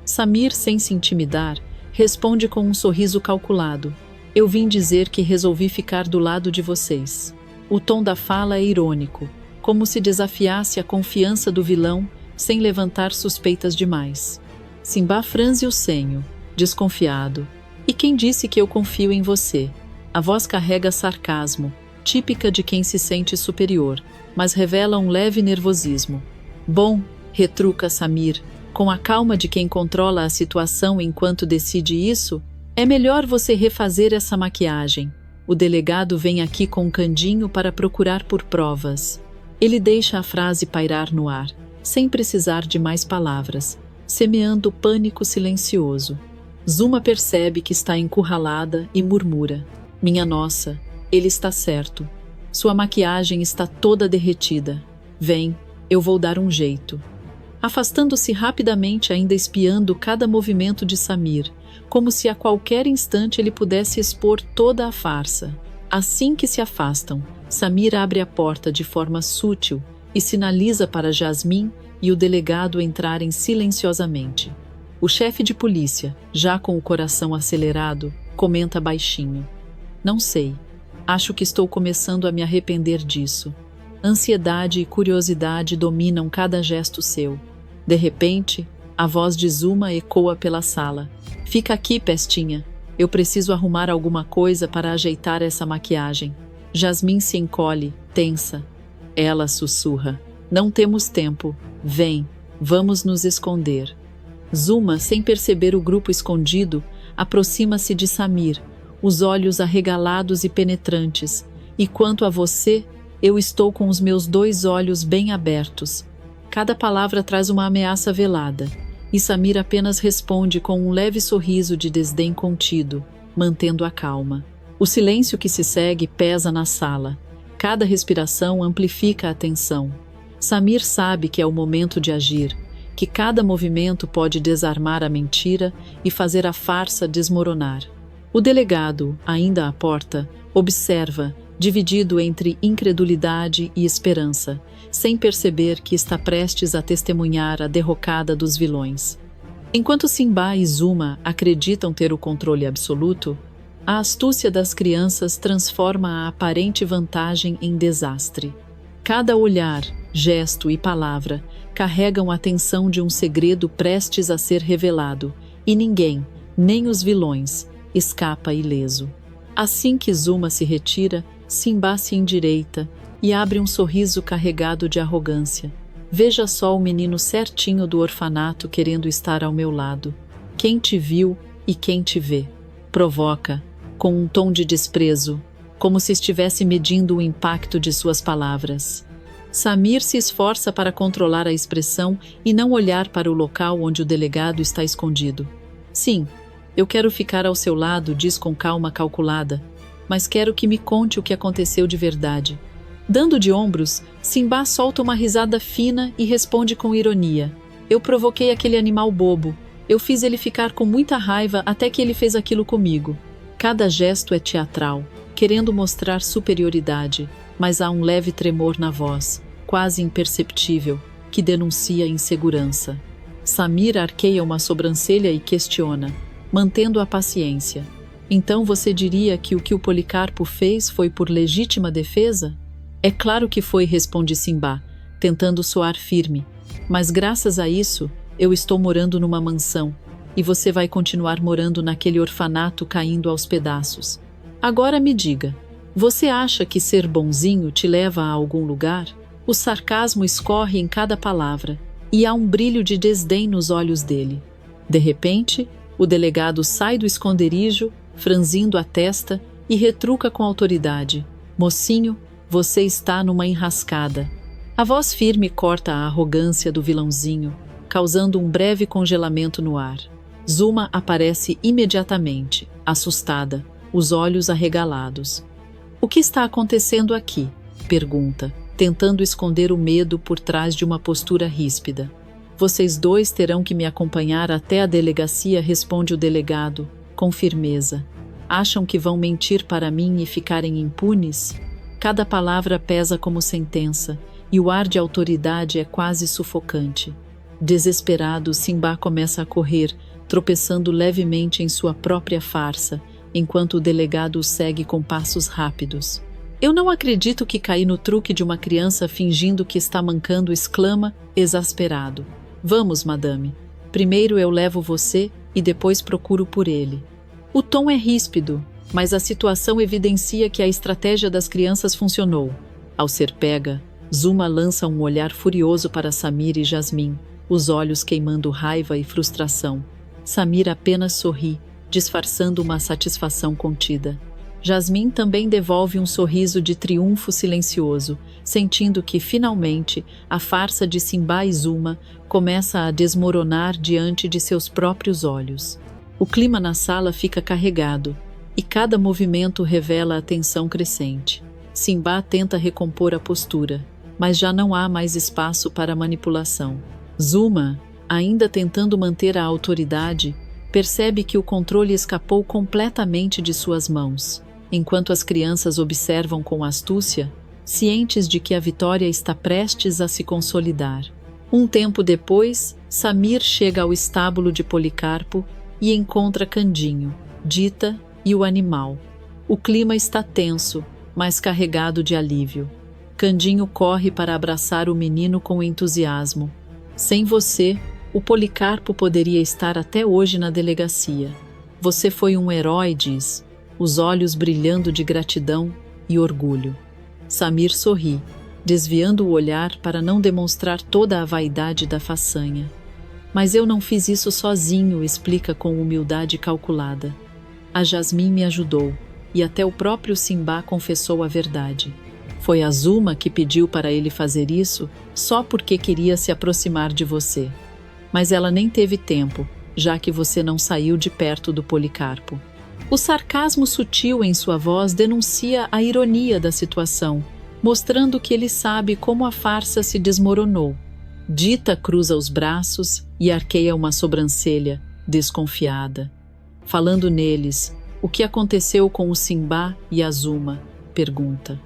Samir, sem se intimidar, responde com um sorriso calculado: eu vim dizer que resolvi ficar do lado de vocês. O tom da fala é irônico, como se desafiasse a confiança do vilão sem levantar suspeitas demais. Simbá franze o senho, desconfiado. E quem disse que eu confio em você? A voz carrega sarcasmo, típica de quem se sente superior, mas revela um leve nervosismo. Bom, retruca Samir, com a calma de quem controla a situação enquanto decide isso, é melhor você refazer essa maquiagem. O delegado vem aqui com um Candinho para procurar por provas. Ele deixa a frase pairar no ar, sem precisar de mais palavras, semeando pânico silencioso. Zuma percebe que está encurralada e murmura: minha nossa, ele está certo. Sua maquiagem está toda derretida. Vem, eu vou dar um jeito. Afastando-se rapidamente, ainda espiando cada movimento de Samir, como se a qualquer instante ele pudesse expor toda a farsa. Assim que se afastam, Samir abre a porta de forma sútil e sinaliza para Jasmim e o delegado entrarem silenciosamente. O chefe de polícia, já com o coração acelerado, comenta baixinho: não sei, acho que estou começando a me arrepender disso. Ansiedade e curiosidade dominam cada gesto seu. De repente, a voz de Zuma ecoa pela sala. Fica aqui, pestinha. Eu preciso arrumar alguma coisa para ajeitar essa maquiagem. Jasmim se encolhe, tensa. Ela sussurra. Não temos tempo. Vem, vamos nos esconder. Zuma, sem perceber o grupo escondido, aproxima-se de Samir, os olhos arregalados e penetrantes. E quanto a você, eu estou com os meus 2 olhos bem abertos. Cada palavra traz uma ameaça velada, e Samir apenas responde com um leve sorriso de desdém contido, mantendo a calma. O silêncio que se segue pesa na sala. Cada respiração amplifica a tensão. Samir sabe que é o momento de agir, que cada movimento pode desarmar a mentira e fazer a farsa desmoronar. O delegado, ainda à porta, observa, dividido entre incredulidade e esperança, sem perceber que está prestes a testemunhar a derrocada dos vilões. Enquanto Simba e Zuma acreditam ter o controle absoluto, a astúcia das crianças transforma a aparente vantagem em desastre. Cada olhar, gesto e palavra carregam a tensão de um segredo prestes a ser revelado, e ninguém, nem os vilões, escapa ileso. Assim que Zuma se retira, Simba se endireita e abre um sorriso carregado de arrogância. Veja só o menino certinho do orfanato querendo estar ao meu lado. Quem te viu e quem te vê? Provoca, com um tom de desprezo, como se estivesse medindo o impacto de suas palavras. Samir se esforça para controlar a expressão e não olhar para o local onde o delegado está escondido. Sim, eu quero ficar ao seu lado, diz com calma calculada, mas quero que me conte o que aconteceu de verdade. Dando de ombros, Simba solta uma risada fina e responde com ironia. Eu provoquei aquele animal bobo. Eu fiz ele ficar com muita raiva até que ele fez aquilo comigo. Cada gesto é teatral, querendo mostrar superioridade, mas há um leve tremor na voz, quase imperceptível, que denuncia insegurança. Samir arqueia uma sobrancelha e questiona, mantendo a paciência. Então você diria que o Policarpo fez foi por legítima defesa? É claro que foi, responde Simba, tentando soar firme. Mas graças a isso, eu estou morando numa mansão, e você vai continuar morando naquele orfanato caindo aos pedaços. Agora me diga, você acha que ser bonzinho te leva a algum lugar? O sarcasmo escorre em cada palavra, e há um brilho de desdém nos olhos dele. De repente, o delegado sai do esconderijo, franzindo a testa, e retruca com autoridade. Mocinho, você está numa enrascada. A voz firme corta a arrogância do vilãozinho, causando um breve congelamento no ar. Zuma aparece imediatamente, assustada, os olhos arregalados. O que está acontecendo aqui? Pergunta, tentando esconder o medo por trás de uma postura ríspida. Vocês 2 terão que me acompanhar até a delegacia, responde o delegado, com firmeza. Acham que vão mentir para mim e ficarem impunes? Cada palavra pesa como sentença, e o ar de autoridade é quase sufocante. Desesperado, Simba começa a correr, tropeçando levemente em sua própria farsa, enquanto o delegado o segue com passos rápidos. Eu não acredito que caí no truque de uma criança fingindo que está mancando, exclama, exasperado. Vamos, madame. Primeiro eu levo você e depois procuro por ele. O tom é ríspido, mas a situação evidencia que a estratégia das crianças funcionou. Ao ser pega, Zuma lança um olhar furioso para Samir e Jasmim, os olhos queimando raiva e frustração. Samir apenas sorri, disfarçando uma satisfação contida. Jasmim também devolve um sorriso de triunfo silencioso, sentindo que, finalmente, a farsa de Simba e Zuma começa a desmoronar diante de seus próprios olhos. O clima na sala fica carregado, e cada movimento revela a tensão crescente. Simba tenta recompor a postura, mas já não há mais espaço para manipulação. Zuma, ainda tentando manter a autoridade, percebe que o controle escapou completamente de suas mãos, enquanto as crianças observam com astúcia, cientes de que a vitória está prestes a se consolidar. Um tempo depois, Samir chega ao estábulo de Policarpo e encontra Candinho, Dita e o animal. O clima está tenso, mas carregado de alívio. Candinho corre para abraçar o menino com entusiasmo. Sem você, o Policarpo poderia estar até hoje na delegacia. Você foi um herói, diz, os olhos brilhando de gratidão e orgulho. Samir sorri, desviando o olhar para não demonstrar toda a vaidade da façanha. Mas eu não fiz isso sozinho, explica com humildade calculada. A Jasmim me ajudou, e até o próprio Simbá confessou a verdade. Foi a Zuma que pediu para ele fazer isso só porque queria se aproximar de você. Mas ela nem teve tempo, já que você não saiu de perto do Policarpo. O sarcasmo sutil em sua voz denuncia a ironia da situação, mostrando que ele sabe como a farsa se desmoronou. Dita cruza os braços e arqueia uma sobrancelha, desconfiada. Falando neles, o que aconteceu com o Simbá e a Zuma? Pergunta.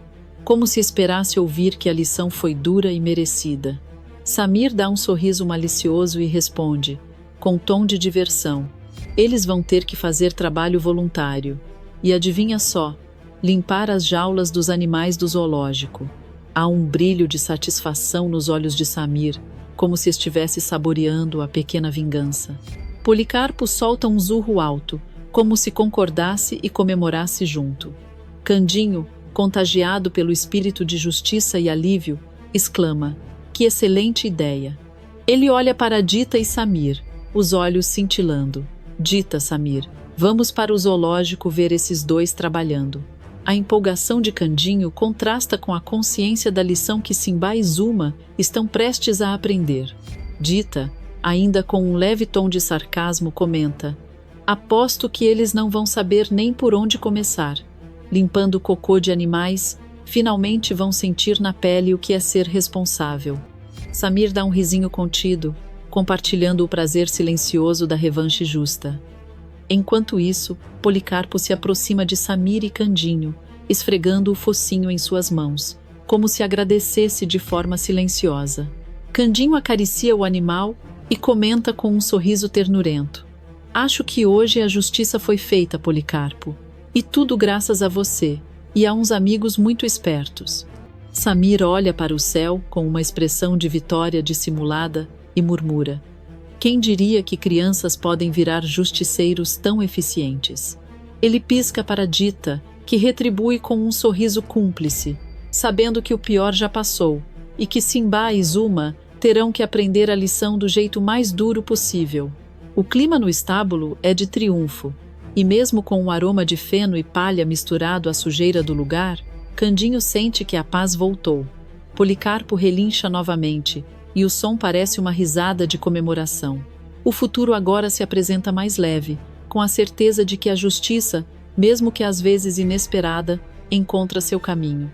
Como se esperasse ouvir que a lição foi dura e merecida. Samir dá um sorriso malicioso e responde, com tom de diversão. Eles vão ter que fazer trabalho voluntário. E adivinha só, limpar as jaulas dos animais do zoológico. Há um brilho de satisfação nos olhos de Samir, como se estivesse saboreando a pequena vingança. Policarpo solta um zurro alto, como se concordasse e comemorasse junto. Candinho, contagiado pelo espírito de justiça e alívio, exclama, que excelente ideia. Ele olha para Dita e Samir, os olhos cintilando. Dita, Samir, vamos para o zoológico ver esses dois trabalhando. A empolgação de Candinho contrasta com a consciência da lição que Simbá e Zuma estão prestes a aprender. Dita, ainda com um leve tom de sarcasmo, comenta, aposto que eles não vão saber nem por onde começar. Limpando o cocô de animais, finalmente vão sentir na pele o que é ser responsável. Samir dá um risinho contido, compartilhando o prazer silencioso da revanche justa. Enquanto isso, Policarpo se aproxima de Samir e Candinho, esfregando o focinho em suas mãos, como se agradecesse de forma silenciosa. Candinho acaricia o animal e comenta com um sorriso ternurento. Acho que hoje a justiça foi feita, Policarpo. E tudo graças a você, e a uns amigos muito espertos. Samir olha para o céu com uma expressão de vitória dissimulada e murmura. Quem diria que crianças podem virar justiceiros tão eficientes? Ele pisca para Dita, que retribui com um sorriso cúmplice, sabendo que o pior já passou, e que Simbá e Zuma terão que aprender a lição do jeito mais duro possível. O clima no estábulo é de triunfo, e mesmo com um aroma de feno e palha misturado à sujeira do lugar, Candinho sente que a paz voltou. Policarpo relincha novamente, e o som parece uma risada de comemoração. O futuro agora se apresenta mais leve, com a certeza de que a justiça, mesmo que às vezes inesperada, encontra seu caminho.